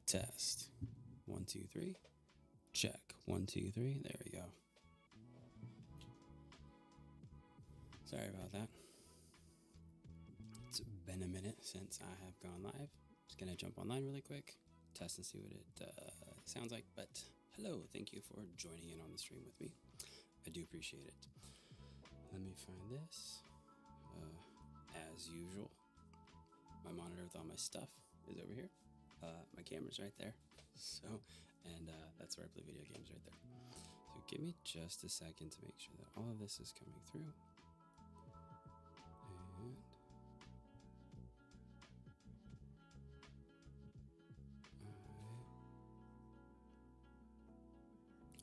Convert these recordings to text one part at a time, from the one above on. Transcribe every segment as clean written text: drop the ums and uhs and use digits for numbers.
Test. 1, 2, 3. Check. 1, 2, 3. There we go. Sorry about that. It's been a minute since I have gone live. Just gonna jump online really quick, test and see what it sounds like. But hello, thank you for joining in on the stream with me. I do appreciate it. Let me find this. As usual, my monitor with all my stuff is over here. My camera's right there. So, and that's where I play video games right there. So give me just a second to make sure that all of this is coming through. And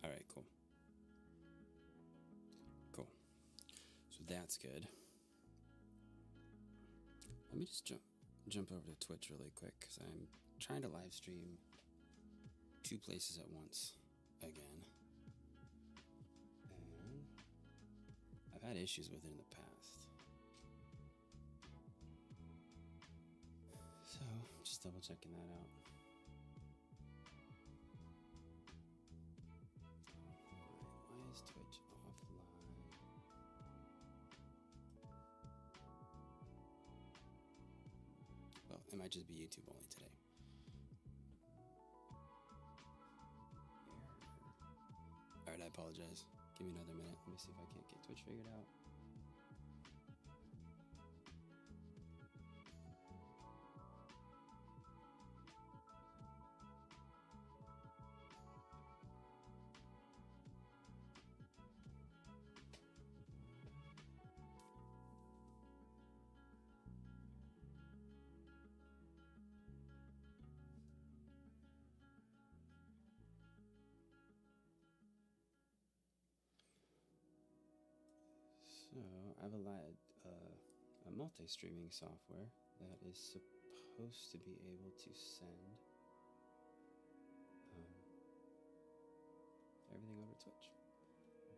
all right, cool. Cool. So that's good. Let me just jump over to Twitch really quick because I'm trying to live stream 2 places at once again. And I've had issues with it in the past. So just double checking that out. Why is Twitch offline? Well, it might just be YouTube only today. Alright, I apologize. Give me another minute. Let me see if I can't get Twitch figured out. So I've allowed a multi-streaming software that is supposed to be able to send everything over Twitch,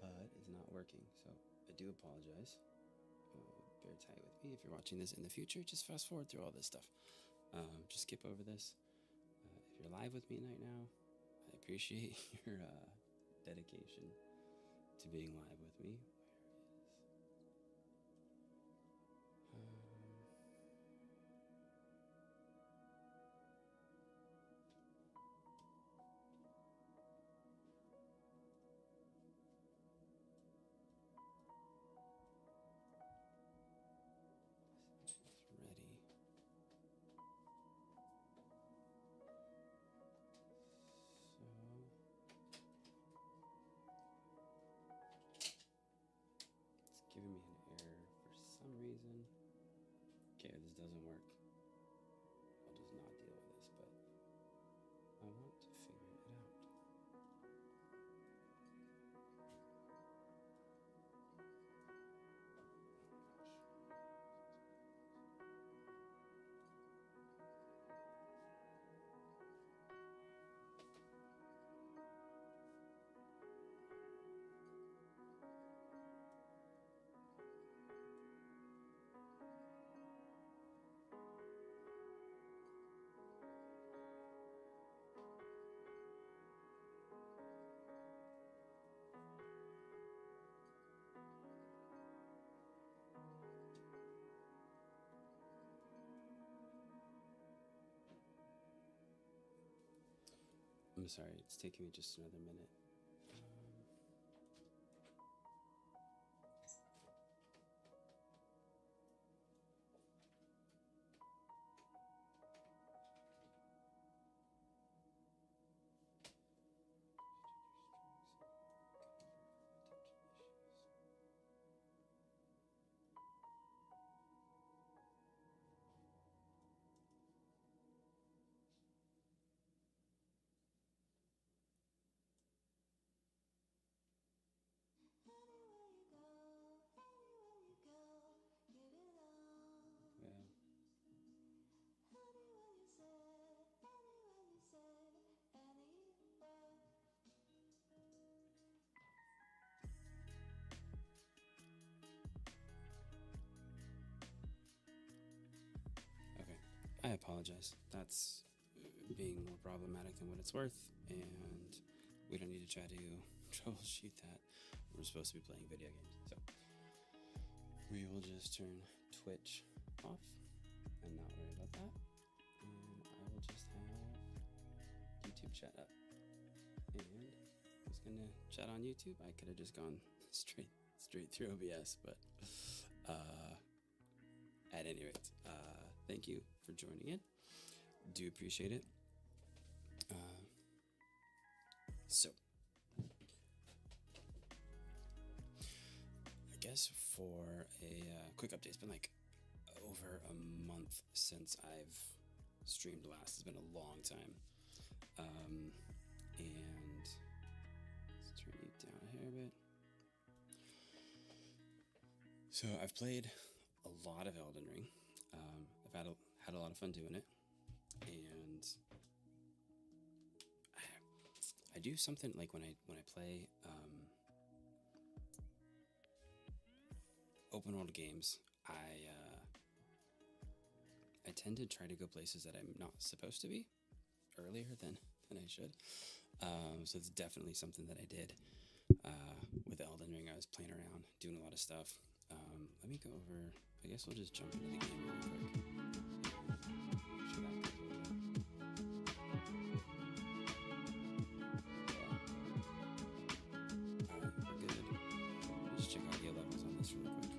but it's not working. So I do apologize. Bear tight with me. If you're watching this in the future, just fast forward through all this stuff. Just skip over this. If you're live with me right now, I appreciate your dedication to being live with me. Giving me an error for some reason. Okay, this doesn't work. I'll just not deal with this, but I want to figure it out. I'm sorry, it's taking me just another minute. I apologize. That's being more problematic than what it's worth, and we don't need to try to troubleshoot that. We're supposed to be playing video games, so we will just turn Twitch off and not worry about that, and I will just have YouTube chat up. And I was gonna chat on YouTube. I could have just gone straight through OBS, but at any rate, thank you for joining in. Do appreciate it. So I guess for a quick update, it's been like over a month since I've streamed last. It's been a long time. And let's turn you down a hair bit. So I've played a lot of Elden Ring. I've had a lot of fun doing it, and I do something like when I play open world games. I tend to try to go places that I'm not supposed to be earlier than I should. So it's definitely something that I did with Elden Ring. I was playing around, doing a lot of stuff. Let me go over. I guess we'll just jump into the game real quick. Alright, we're good. Let's check audio levels on this real quick.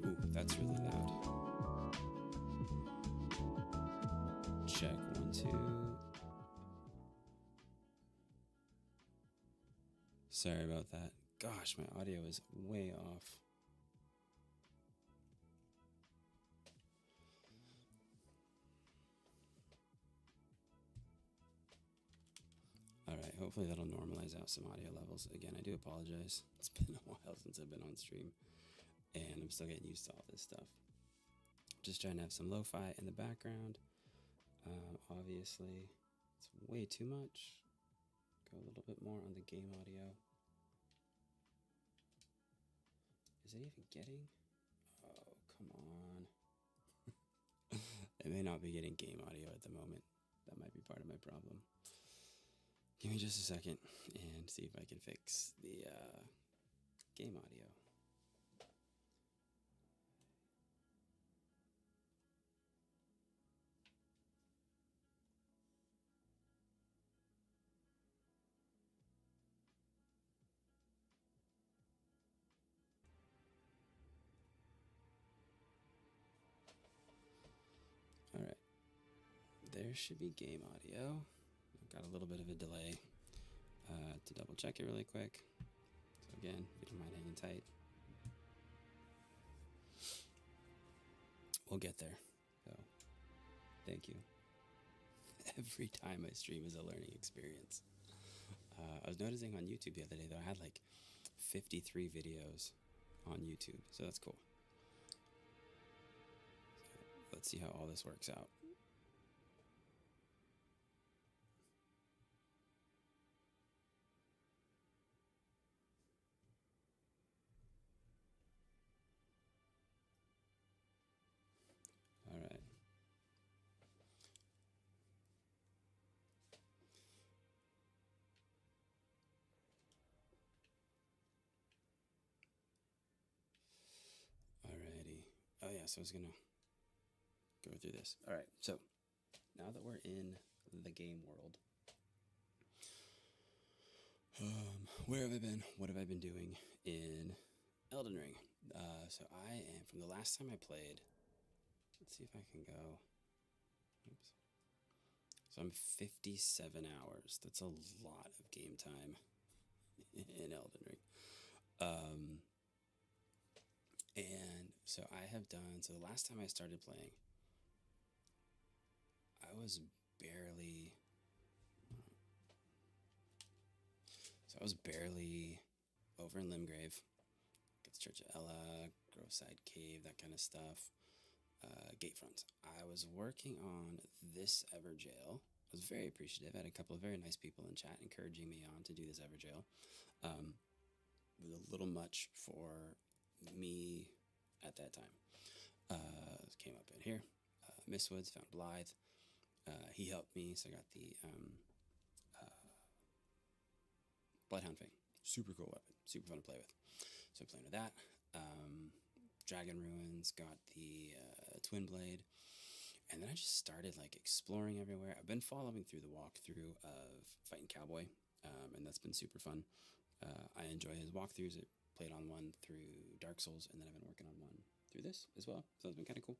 Ooh, that's really loud. Check 1, 2. Sorry about that. Gosh, my audio is way off. Alright, hopefully that'll normalize out some audio levels. Again, I do apologize. It's been a while since I've been on stream, and I'm still getting used to all this stuff. Just trying to have some lo-fi in the background. Obviously, it's way too much. Go a little bit more on the game audio. Is it even getting? Oh, come on. It may not be getting game audio at the moment. That might be part of my problem. Give me just a second and see if I can fix the game audio. All right, there should be game audio. I've got a little bit of a delay to double check it really quick. So again, if you don't mind hanging tight, we'll get there. So thank you. Every time I stream is a learning experience. I was noticing on YouTube the other day, though, I had like 53 videos on YouTube, so that's cool. So let's see how all this works out. All right. Alrighty. Oh yeah, so I was gonna go through this. All right, so now that we're in the game world, where have I been? What have I been doing in Elden Ring? So I am, from the last time I played, let's see if I can go. Oops. So I'm 57 hours. That's a lot of game time in Elden Ring. And so I have done, so the last time I started playing, I was barely over in Limgrave. Got the Church of Ella, Groveside Cave, that kind of stuff. Gatefront. I was working on this Everjail. I was very appreciative. I had a couple of very nice people in chat encouraging me on to do this Everjail. It was a little much for me at that time. Came up in here. Mistwoods, found Blythe. He helped me, so I got the Bloodhound Fang. Super cool weapon. Super fun to play with. So I'm playing with that. Dragon Ruins, got the Twin Blade. And then I just started like exploring everywhere. I've been following through the walkthrough of Fighting Cowboy, and that's been super fun. I enjoy his walkthroughs. I played on one through Dark Souls, and then I've been working on one through this as well. So it's been kind of cool.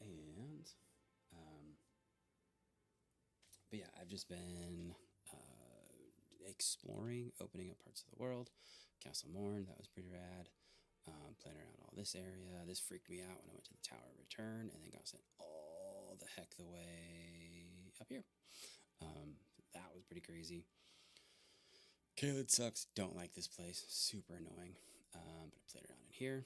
And, but yeah, I've just been exploring, opening up parts of the world. Castle Morn, that was pretty rad. Playing around all this area. This freaked me out when I went to the Tower of Return and then got sent all the heck the way up here. That was pretty crazy. Caelid sucks. Don't like this place. Super annoying. But I played around in here.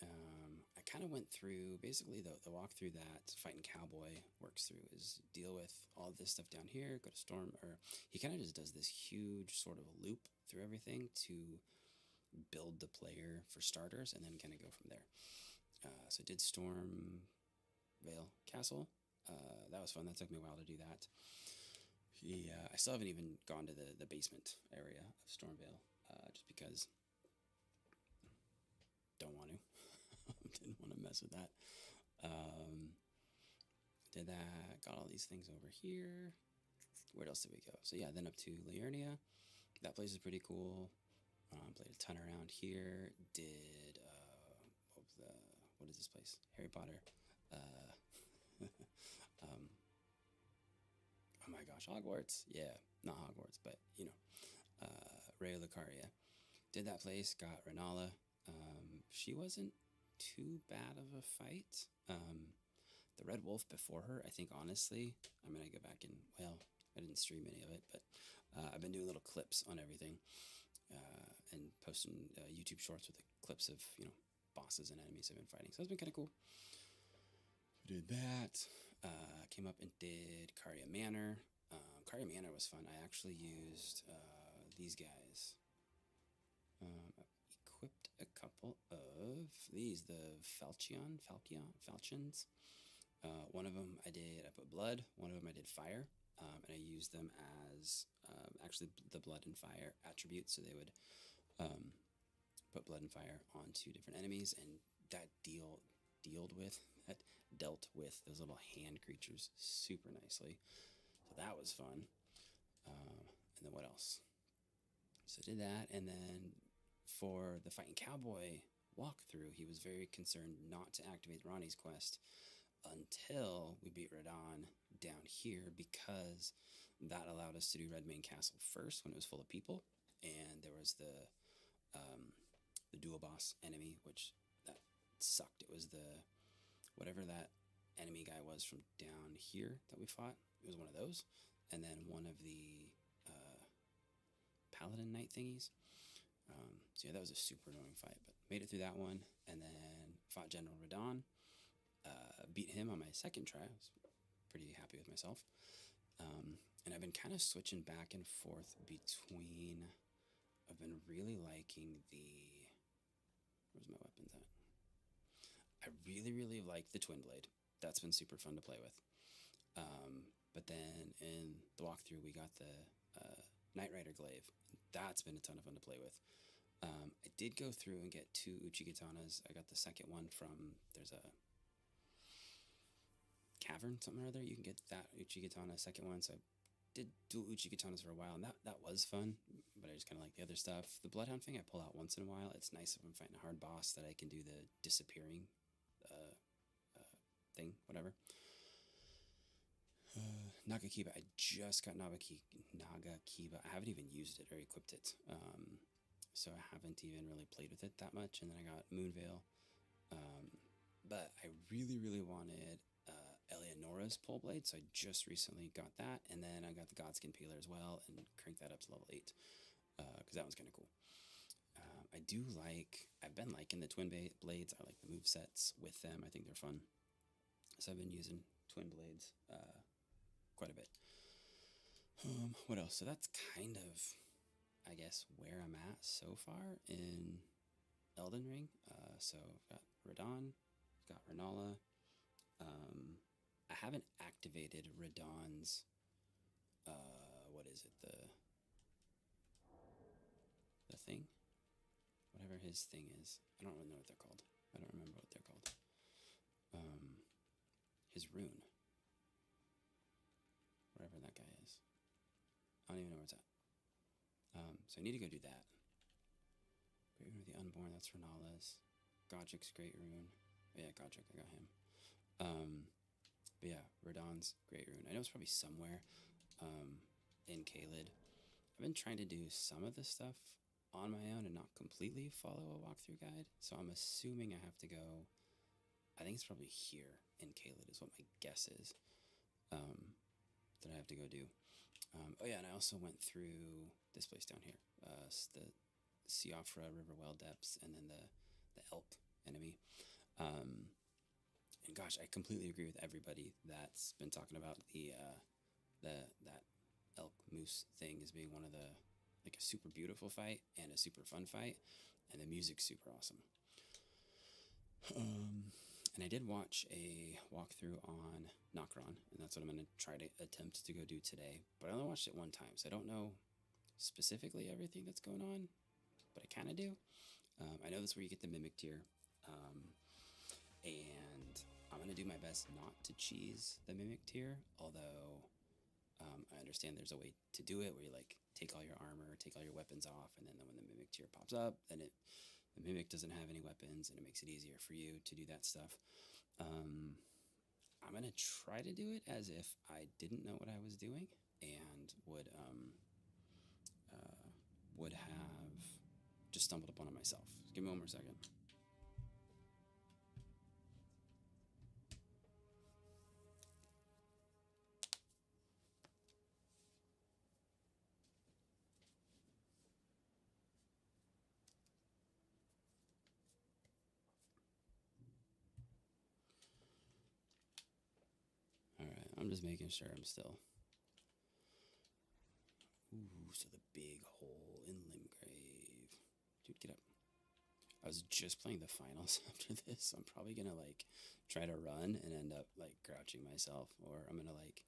I kind of went through, basically the walkthrough that Fighting Cowboy works through is deal with all this stuff down here, go to Storm, or he kind of just does this huge sort of a loop through everything to build the player for starters and then kind of go from there. So I did Storm Vale Castle. That was fun. That took me a while to do that. I still haven't even gone to the basement area of Stormvale, just because don't want to. Didn't want to mess with that. Did that. Got all these things over here. Where else did we go? So yeah, then up to Liurnia. That place is pretty cool. Played a ton around here. Did what is this place? Harry Potter. Oh my gosh, Hogwarts. Yeah, not Hogwarts, but you know, Raya Lucaria. Did that place. Got Renala. She wasn't too bad of a fight. The Red Wolf before her, I think honestly, I'm gonna go back and, well, I didn't stream any of it, but I've been doing little clips on everything. And posting YouTube shorts with the clips of, you know, bosses and enemies I've been fighting. So it's been kind of cool. Did that. Came up and did Caria Manor. Caria Manor was fun. I actually used these guys. Equipped a couple of these, the Falchions. One of them I put blood. One of them I did fire. And I used them as actually the blood and fire attributes, so they would put blood and fire onto different enemies, and that dealt with those little hand creatures super nicely. So that was fun. And then what else? So I did that, and then for the Fighting Cowboy walkthrough, he was very concerned not to activate Ranni's quest until we beat Radahn down here, because that allowed us to do Redmane Castle first when it was full of people, and there was the dual boss enemy, which that sucked. It was the whatever that enemy guy was from down here that we fought. It was one of those, and then one of the paladin knight thingies. So yeah, that was a super annoying fight, but made it through that one, and then fought General Radahn. Beat him on my second try. I was pretty happy with myself. And I've been kind of switching back and forth between, I've been really liking where's my weapons at? I really, really like the Twin Blade. That's been super fun to play with. But then in the walkthrough, we got the Knight Rider Glaive. That's been a ton of fun to play with. I did go through and get 2 Uchi-Katanas. I got the second one from, there's a cavern, something or other. You can get that Uchi-Katana second one. So I did dual Uchi-Katanas for a while, and that was fun, but I just kind of like the other stuff. The Bloodhound thing I pull out once in a while. It's nice if I'm fighting a hard boss that I can do the disappearing thing, whatever. Nagakiba, I just got Nagakiba. I haven't even used it or equipped it, so I haven't even really played with it that much. And then I got Moonveil, but I really, really wanted Eleonora's pole blade, so I just recently got that, and then I got the Godskin Peeler as well, and cranked that up to level 8, because that one's kind of cool. I do like, I've been liking the twin blades. I like the move sets with them. I think they're fun. So I've been using twin blades quite a bit. What else? So that's kind of, I guess, where I'm at so far in Elden Ring. So I've got Radahn, I've got Rennala. I haven't activated Radahn's, what is it, the thing? Whatever his thing is. I don't really know what they're called. I don't remember what they're called. His rune. Whatever that guy is. I don't even know where it's at. So I need to go do that. Great Rune of the Unborn, that's Rennala's. Godric's Great Rune. Oh yeah, Godric, I got him. But yeah, Radahn's Great Rune. I know it's probably somewhere in Caelid. I've been trying to do some of this stuff on my own and not completely follow a walkthrough guide. So I'm assuming I have to go, I think it's probably here in Caelid is what my guess is, that I have to go do. Oh yeah, and I also went through this place down here, the Siofra River Well Depths, and then the elk enemy. And gosh, I completely agree with everybody that's been talking about that elk moose thing as being one of the, like, a super beautiful fight and a super fun fight, and the music's super awesome. And I did watch a walkthrough on Nokron, and that's what I'm going to try to attempt to go do today. But I only watched it one time, so I don't know specifically everything that's going on, but I kind of do. I know that's where you get the mimic tier, and I'm going to do my best not to cheese the mimic tier, although I understand there's a way to do it where you, like, take all your armor, take all your weapons off, and then when the mimic tier pops up, then the mimic doesn't have any weapons, and it makes it easier for you to do that stuff. I'm going to try to do it as if I didn't know what I was doing and would have just stumbled upon it myself. Give me one more second. Alright, I'm just making sure I'm still... Ooh, so the big hole in Limgrave. Dude, get up. I was just playing the finals after this, so I'm probably gonna, like, try to run and end up, like, crouching myself, or I'm gonna, like,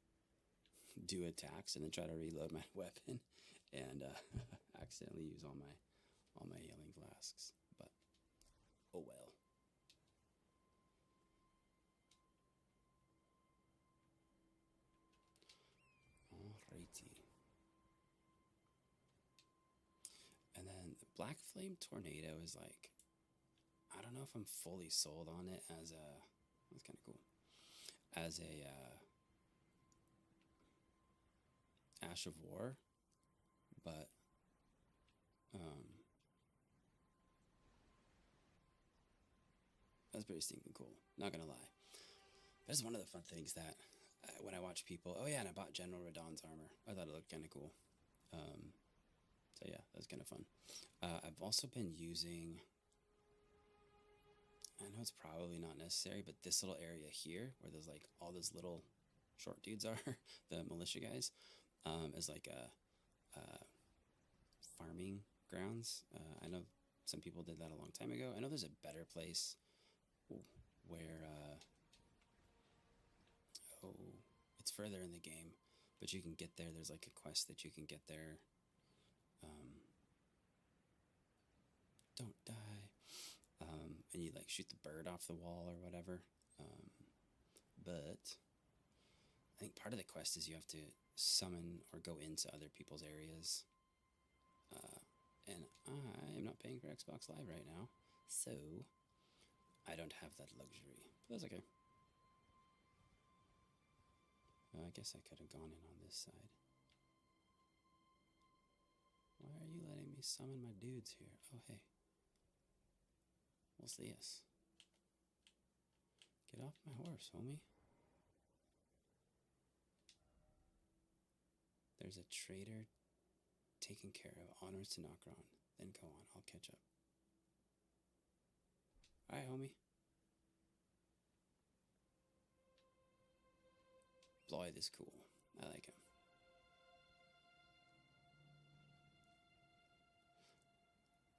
do attacks and then try to reload my weapon and accidentally use all my healing flasks. But oh well. Alrighty. And then the Black Flame Tornado is, like, I don't know if I'm fully sold on it as a, that's kind of cool, as a Ash of War, but that's pretty stinking cool, not gonna lie. That's one of the fun things that when I watch people, oh yeah, and I bought General Radahn's armor. I thought it looked kind of cool. So yeah, that was kind of fun. I've also been using, I know it's probably not necessary, but this little area here where there's, like, all those little short dudes are, the militia guys, is like a farming grounds. I know some people did that a long time ago. I know there's a better place where, it's further in the game, but you can get there. There's, like, a quest that you can get there. Don't die. And you, like, shoot the bird off the wall or whatever. But I think part of the quest is you have to summon or go into other people's areas. And I am not paying for Xbox Live right now, so I don't have that luxury. But that's okay. I guess I could have gone in on this side. Why are you letting me summon my dudes here? Oh, hey. What's this? Get off my horse, homie. There's a trader taken care of. Onwards to Nokron. Then go on. I'll catch up. Alright, homie. Bloyd is cool. I like him.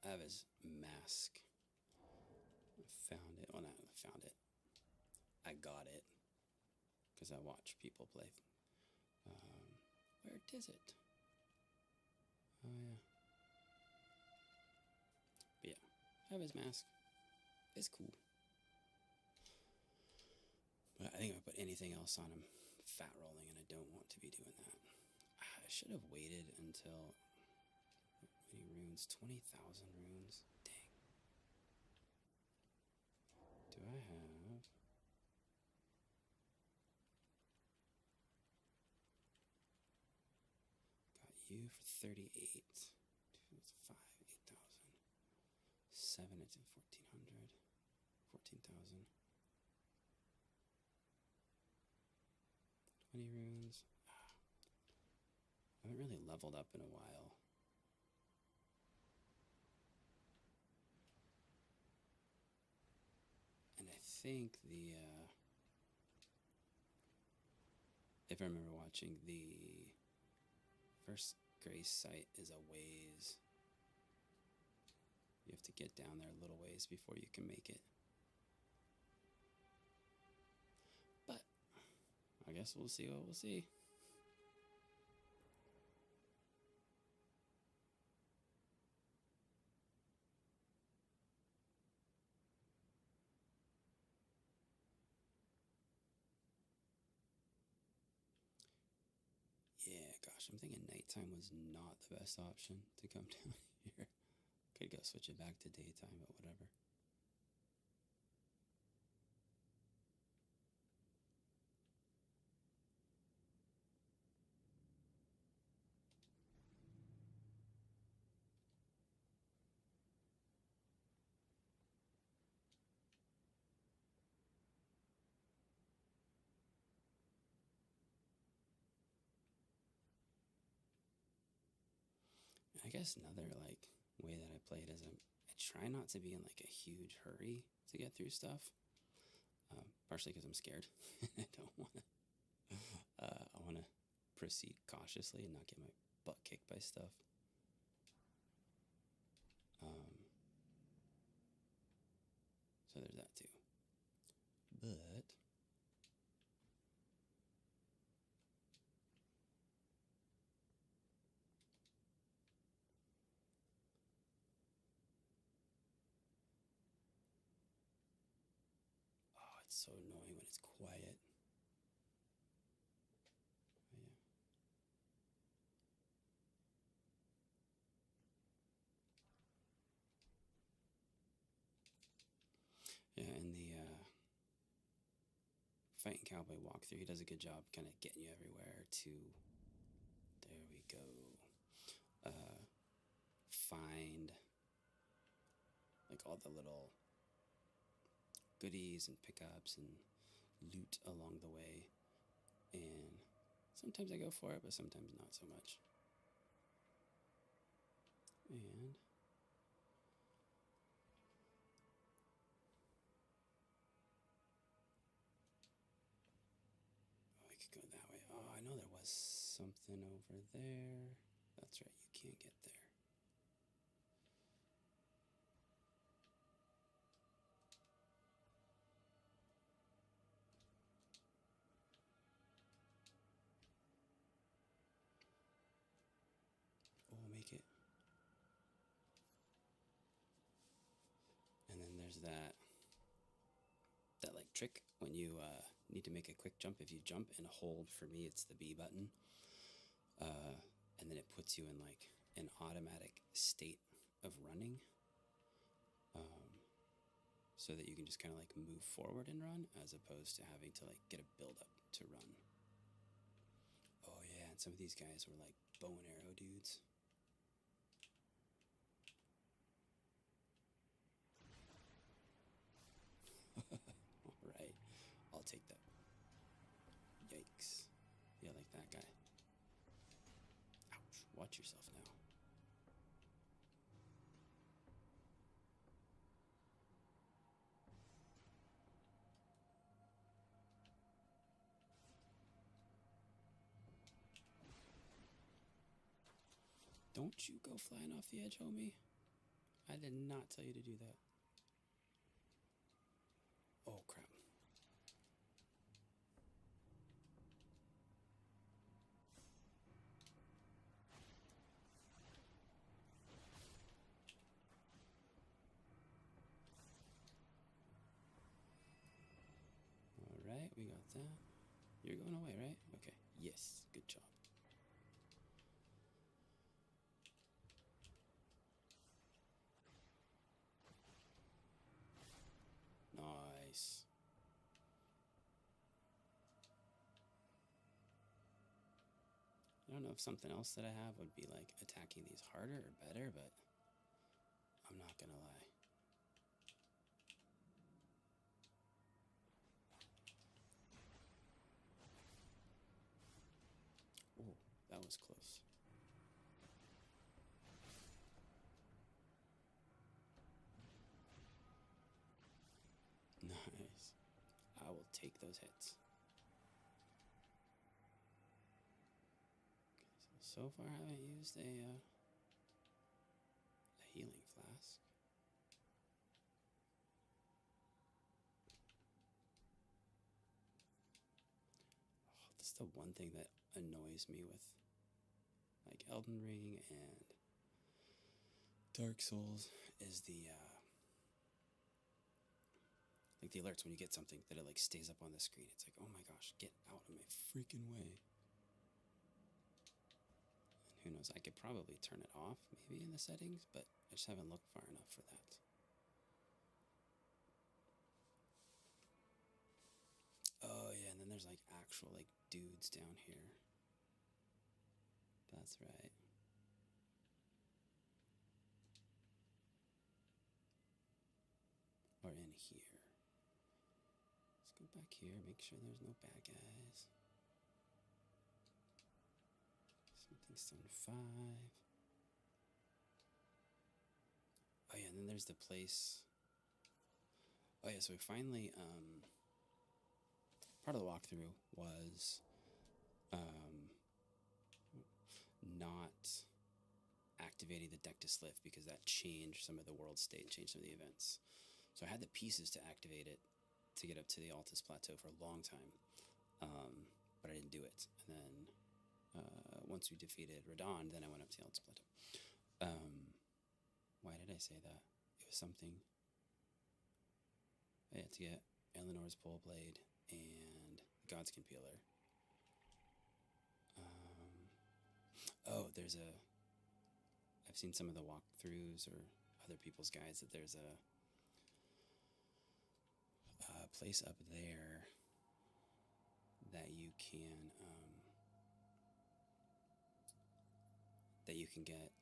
I have his mask. I found it. Well, not found it. I got it. Because I watch people play. Where is it? Oh, yeah. But yeah, I have his mask. It's cool. But I think if I put anything else on him, fat rolling, and I don't want to be doing that. I should have waited until... How many runes? 20,000 runes? Dang. Do I have... Got you for 38. 2, 5, 8,000. 7, it's 1,400. 14,000. 20 runes. I haven't really leveled up in a while. And I think the, if I remember watching, the first grace site is a ways. You have to get down there a little ways before you can make it. But I guess we'll see what we'll see. Yeah, gosh, I'm thinking nighttime was not the best option to come down here. Could go switch it back to daytime, but whatever. I guess another like way that I play it is I try not to be in like a huge hurry to get through stuff. Partially because I'm scared. I don't want to. I want to proceed cautiously and not get my butt kicked by stuff. So there's that too. But oh, it's so annoying when it's quiet. Oh, yeah. Yeah, and the fighting cowboy walkthrough, he does a good job kind of getting you everywhere to, there we go, find like all the little goodies and pickups and loot along the way. And sometimes I go for it, but sometimes not so much. And we could go that way. Oh, I know there was something over there. That's right, you can't get there. Oh, we'll make it. And then there's that like trick when you need to make a quick jump. If you jump and hold, for me it's the B button, and then it puts you in like an automatic state of running, so that you can just kind of like move forward and run, as opposed to having to like get a build up to run. Oh yeah, and some of these guys were like bow and arrow dudes. Alright, I'll take that. Yikes. Yeah, like that guy. Ouch, watch yourself now. Don't you go flying off the edge, homie. I did not tell you to do that. Oh, crap. Alright, we got that. You're going away, right? Okay. Yes, good job. Nice. I don't know if something else that I have would be like attacking these harder or better, but I'm not gonna lie. Oh, that was close. Nice. I will take those hits. Okay, so far I haven't used a healing flask. Oh, that's the one thing that annoys me with like Elden Ring and Dark Souls is the like the alerts when you get something that it like stays up on the screen. It's like, oh my gosh, get out of my freaking way. And who knows, I could probably turn it off maybe in the settings, but I just haven't looked far enough for that. Oh yeah, and then there's like actual like dudes down here. That's right. Or in here. Let's go back here, make sure there's no bad guys. Something stone 5. Oh yeah, and then there's the place. Oh yeah, so we finally part of the walkthrough was not activating the deck to sliff because that changed some of the world state, changed some of the events. So I had the pieces to activate it to get up to the Altus Plateau for a long time, but I didn't do it. And then once we defeated Radahn, then I went up to the Altus Plateau. Why did I say that? It was something. I had to get Eleanor's Pole Blade and the Godskin Peeler. Oh, there's a... I've seen some of the walkthroughs or other people's guides that there's a place up there that you can get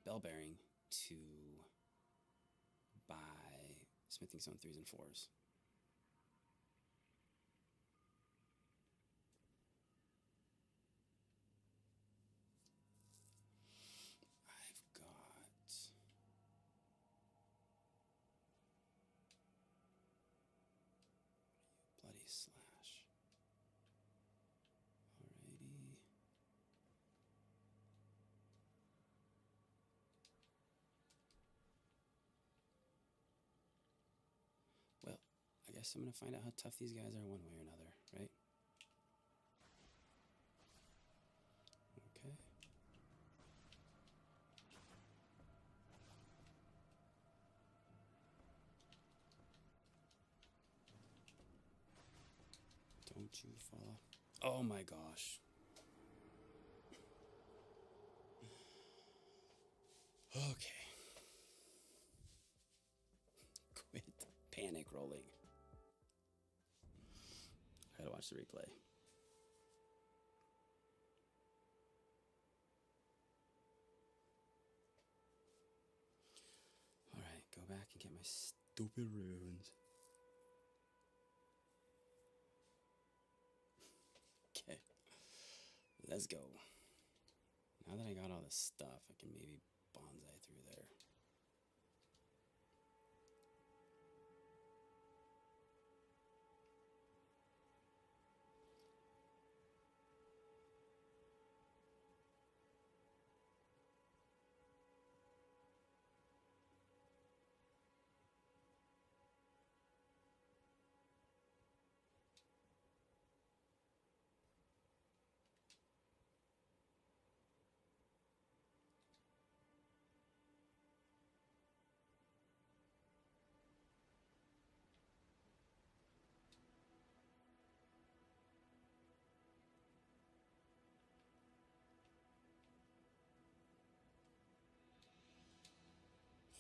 bell bearing to buy smithing stone 3s and 4s. I've got bloody slash. Alrighty. Well, I guess I'm gonna find out how tough these guys are one way or another, right? Okay. Don't you fall off. Oh my gosh. Okay. Quit panic rolling. I gotta watch the replay. Alright, go back and get my stupid runes. Okay. Let's go. Now that I got all this stuff, I can maybe bonsai through there.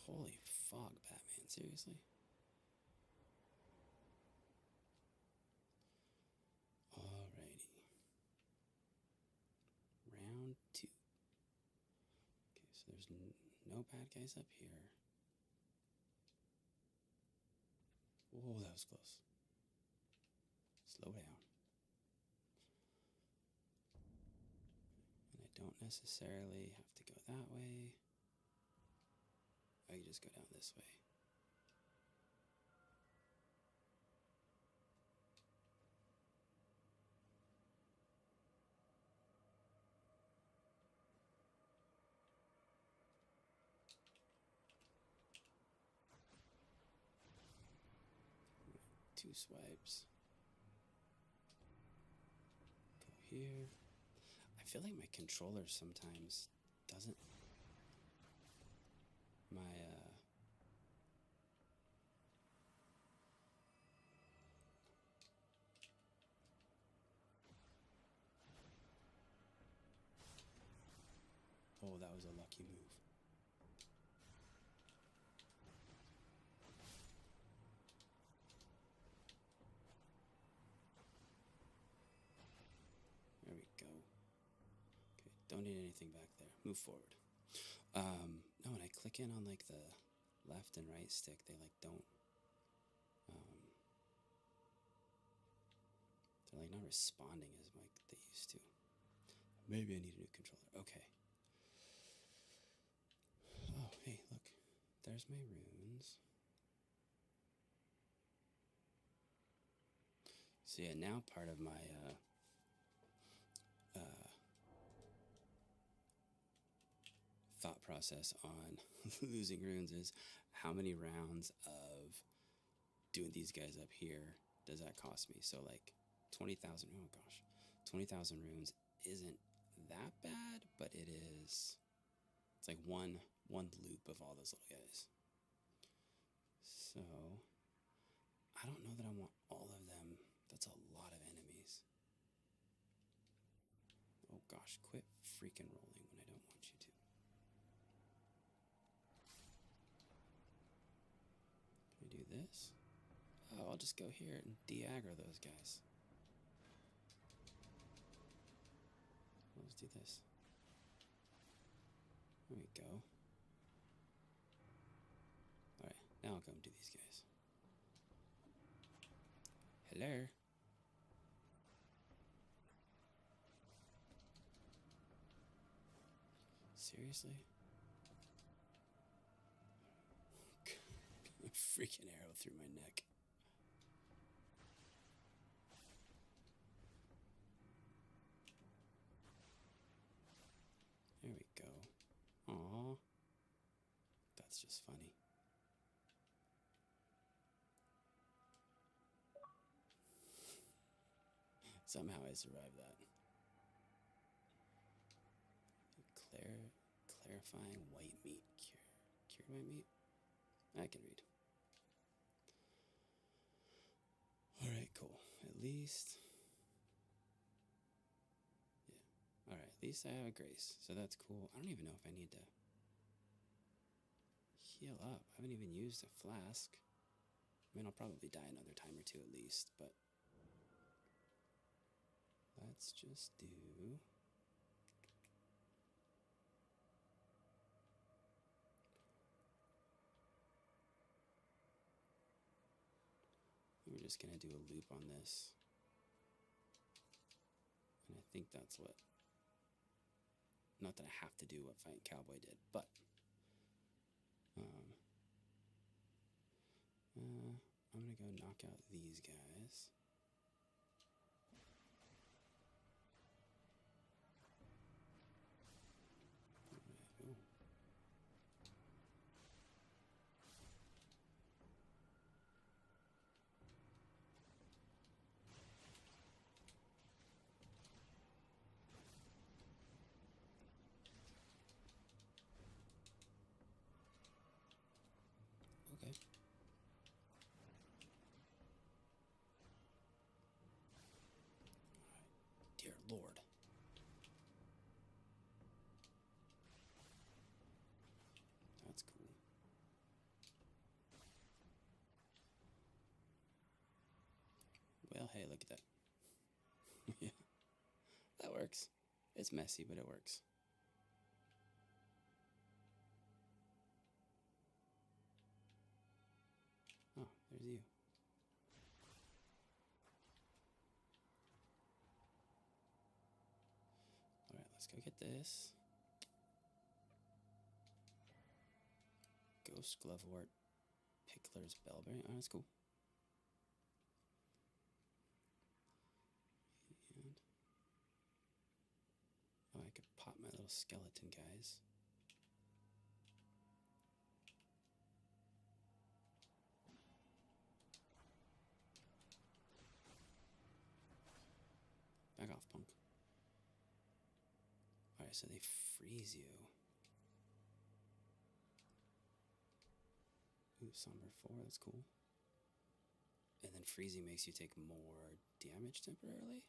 Holy fuck, Batman, seriously? Alrighty. Round 2. Okay, so there's no bad guys up here. Whoa, that was close. Slow down. And I don't necessarily have to go that way. I can just go down this way. Two swipes. Go here. I feel like my controller sometimes doesn't. My oh, that was a lucky move. There we go. Okay, don't need anything back there. Move forward. No, when I click in on like the left and right stick, they like don't. They're like not responding as like they used to. Maybe I need a new controller. Okay. Oh, hey, look. There's my runes. So yeah, now part of my thought process on losing runes is how many rounds of doing these guys up here does that cost me? So like 20,000, oh gosh, 20,000 runes isn't that bad, but it is, it's like one loop of all those little guys. So I don't know that I want all of them. That's a lot of enemies. Oh gosh, quit freaking rolling when I don't want you to. Can I do this? Oh, I'll just go here and de-aggro those guys. Let's do this. There we go. Alright, now I'll go and do these guys. Hello? Seriously? Freaking arrow through my neck. There we go. Aww. That's just funny. Somehow I survived that. Clarifying white meat. Cured white meat? I can read. Alright, cool. At least... yeah. Alright, at least I have a grace. So that's cool. I don't even know if I need to heal up. I haven't even used a flask. I mean, I'll probably die another time or two at least, but... let's just do... we're just going to do a loop on this. And I think that's what... not that I have to do what Fight Cowboy did, but... I'm going to go knock out these guys. Ooh. Okay. Hey, look at that. Yeah, that works. It's messy, but it works. Oh, there's you. Alright, let's go get this. Ghost Glovewort, Pickler's Bellberry. Oh, that's cool. And oh, I could pop my little skeleton guys. Back off, punk. Alright, so they freeze you. Ooh, Somber 4, that's cool. And then freezing makes you take more damage temporarily?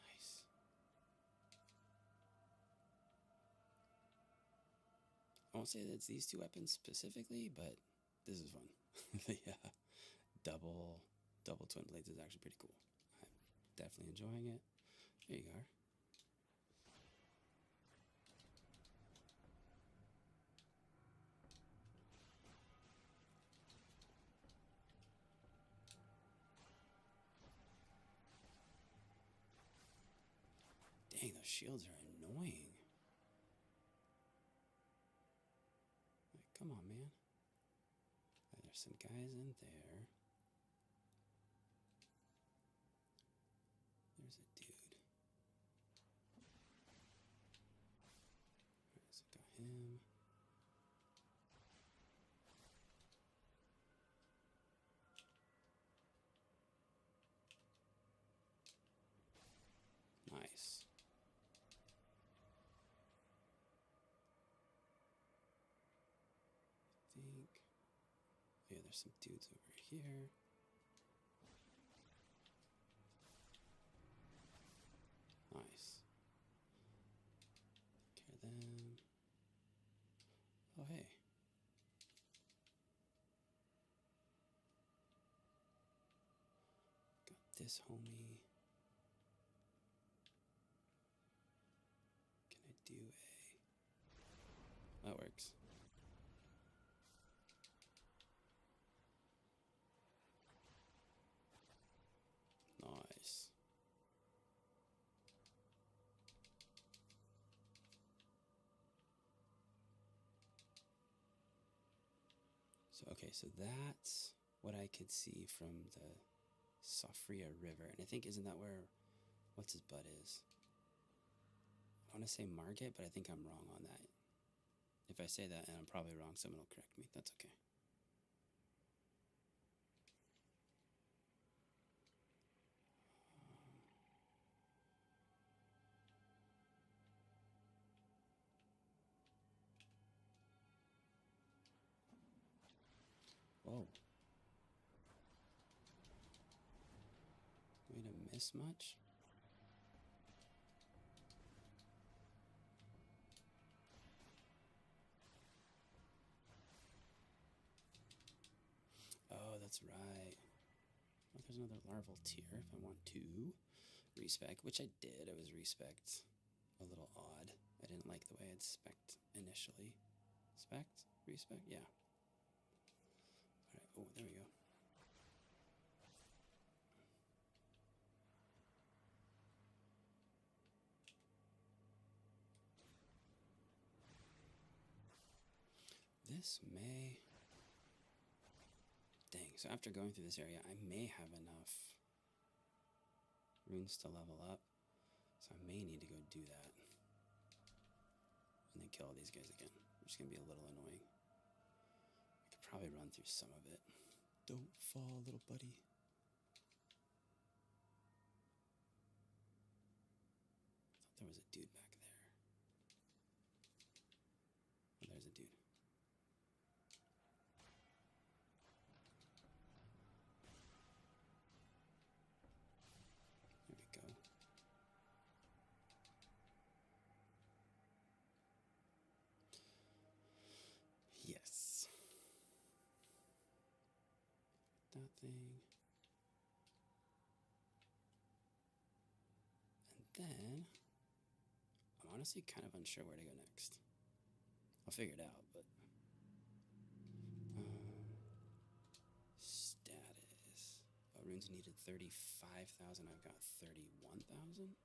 Nice. I won't say that it's these two weapons specifically, but this is fun. Yeah, double twin blades is actually pretty cool. I'm definitely enjoying it. There you are. Dang, those shields are annoying. Like, come on, man. There's some guys in there. There's a dude. Alright, so got him. Nice. I think. Yeah, there's some dudes over here. Nice. Take care of them. Oh, hey. Got this homie. Can I do a... That works. Nice. So, okay, so that's what I could see from the Safria River. And I think, isn't that where, what's his butt is? I want to say Margit, but I think I'm wrong on that. If I say that and I'm probably wrong, someone will correct me. That's okay. Whoa. Way to miss much? Oh, that's right. Oh, there's another larval tier if I want to respec, which I did. I was respect a little odd. I didn't like the way I'd spec'd initially. Spect? Respec? Yeah. Alright, oh, there we go. This may... Dang, so after going through this area, I may have enough runes to level up. So I may need to go do that. And then kill all these guys again, which is going to be a little annoying. I could probably run through some of it. Don't fall, little buddy. I thought there was a dude back there. Oh, there's a dude. There we go. Yes. that thing. And then, I'm honestly kind of unsure where to go next. I'll figure it out, but... status. Oh, runes needed 35,000. I've got 31,000.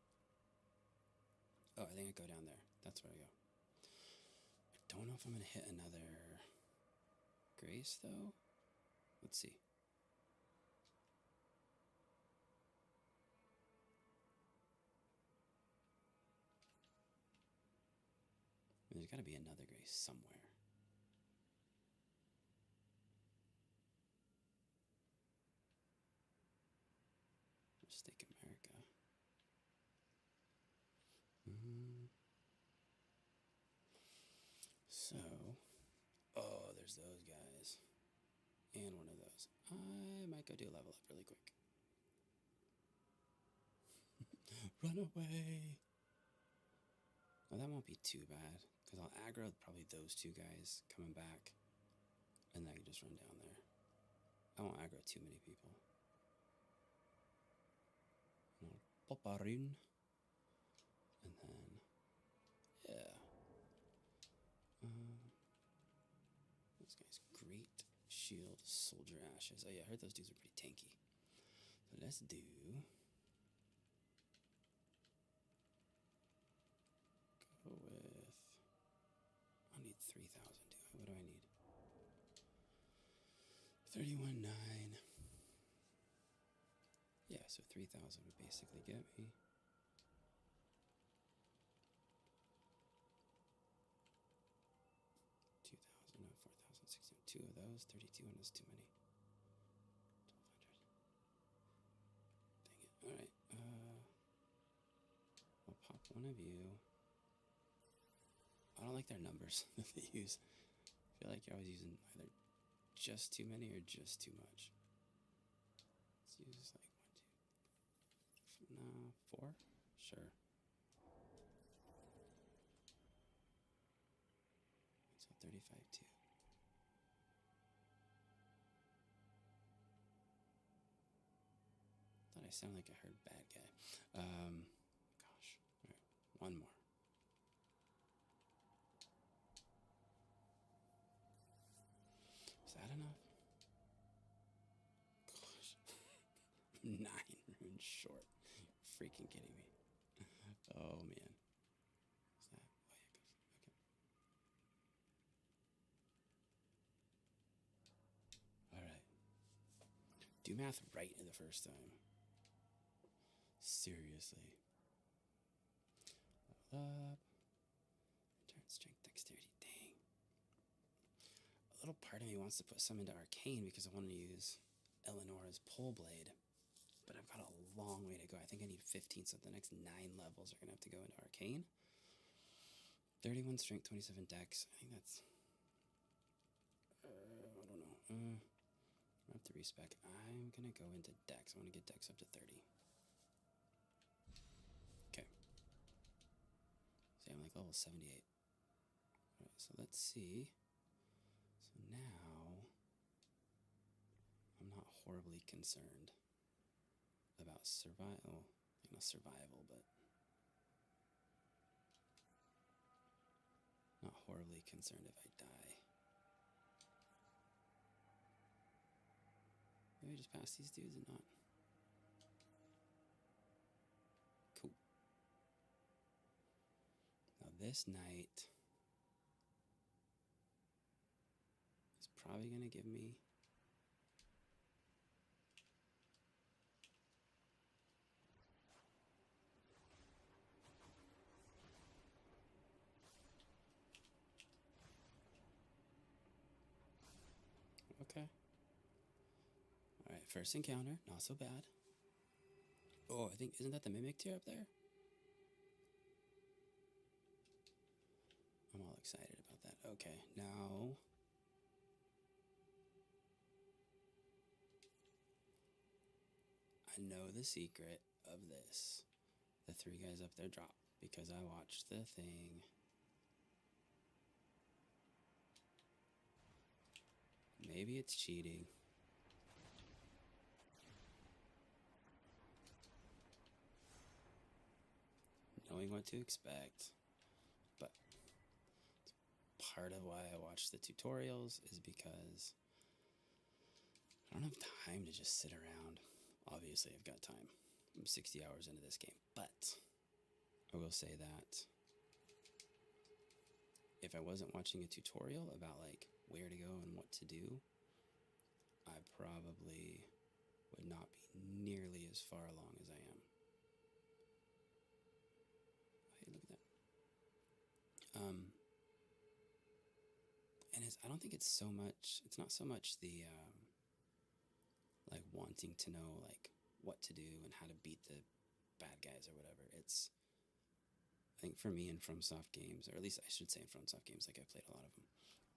Oh, I think I go down there. That's where I go. I don't know if I'm going to hit another grace, though. Let's see. There's got to be another grace somewhere. Mistake America. So, oh, there's those guys. And one of those. I might go do a level up really quick. Run away! Oh, that won't be too bad. Because I'll aggro probably those two guys coming back. And then I can just run down there. I won't aggro too many people. And I'll pop a rune. And then, yeah. This guy's great shield, soldier ashes. Oh yeah, I heard those dudes are pretty tanky. So let's do... go with... I need 3,000, do I? What do I need? 31,900. Yeah, so 3,000 would basically get me. 2,000, 4,000, 16. Two of those. 32 is too many. 1,200. Dang it. Alright. I'll pop one of you. I don't like their numbers that they use. I feel like you're always using either just too many or just too much. Let's use like 1, 2. No, 4? Sure. So 35 too. Thought I sounded like I heard bad guy. Gosh. Alright, one more. Is that enough? Gosh. 9 runes short. Freaking kidding me. Oh man. Is that? Oh yeah, it goes. Okay. Alright. Do math right in the first time. Seriously. Level up. Turn strength, dexterity. Dang. A little part of me wants to put some into arcane because I want to use Eleanor's pole blade. But I've got a long way to go. I think I need 15, so the next 9 levels are going to have to go into arcane. 31 strength, 27 dex. I think that's... I don't know. I have to respec. I'm going to go into dex. I want to get dex up to 30. Okay. See, I'm like level 78. Alright, so let's see. So now, I'm not horribly concerned about survival. Not survival, but not horribly concerned if I die. Maybe just pass these dudes and not. Cool. Now this knight is probably going to give me... Okay. Alright, first encounter, not so bad. Oh, I think, isn't that the mimic tier up there? I'm all excited about that. Okay, now... I know the secret of this. The 3 guys up there drop because I watched the thing. Maybe it's cheating. knowing what to expect. But part of why I watch the tutorials is because I don't have time to just sit around. Obviously, I've got time. I'm 60 hours into this game, but I will say that if I wasn't watching a tutorial about like where to go and what to do, I probably would not be nearly as far along as I am. Hey, look at that. And I don't think it's not so much the like wanting to know like what to do and how to beat the bad guys or whatever. It's, I think for me in FromSoft games, or at least I should say in FromSoft games, like I've played a lot of them,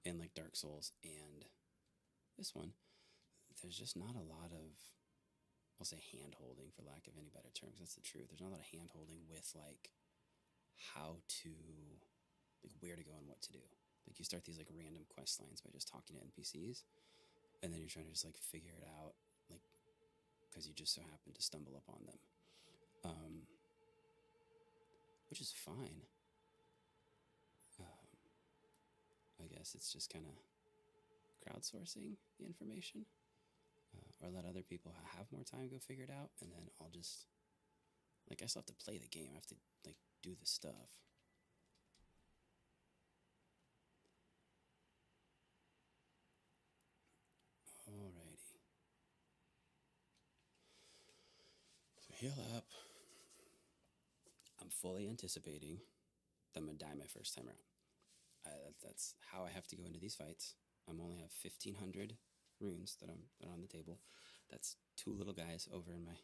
and like Dark Souls and this one, there's just not a lot of, I'll say hand holding for lack of any better terms. That's the truth. There's not a lot of hand holding with like how to, like where to go and what to do. Like you start these like random quest lines by just talking to NPCs, and then you're trying to just like figure it out, like because you just so happen to stumble upon them, which is fine. I guess it's just kind of crowdsourcing the information, or let other people have more time go figure it out, and then I'll just, like, I still have to play the game. I have to like do the stuff. Alrighty. So heal up. I'm fully anticipating that I'm gonna die my first time around. That's how I have to go into these fights. I only have 1,500 runes that are on the table. That's 2 little guys over in my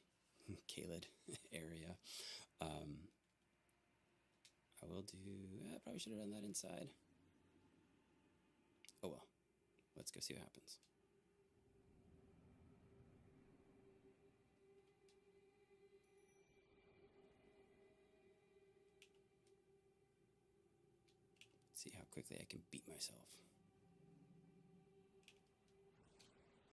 Kaled area. I will do. I probably should have done that inside. Oh well. Let's go see what happens. See how quickly I can beat myself.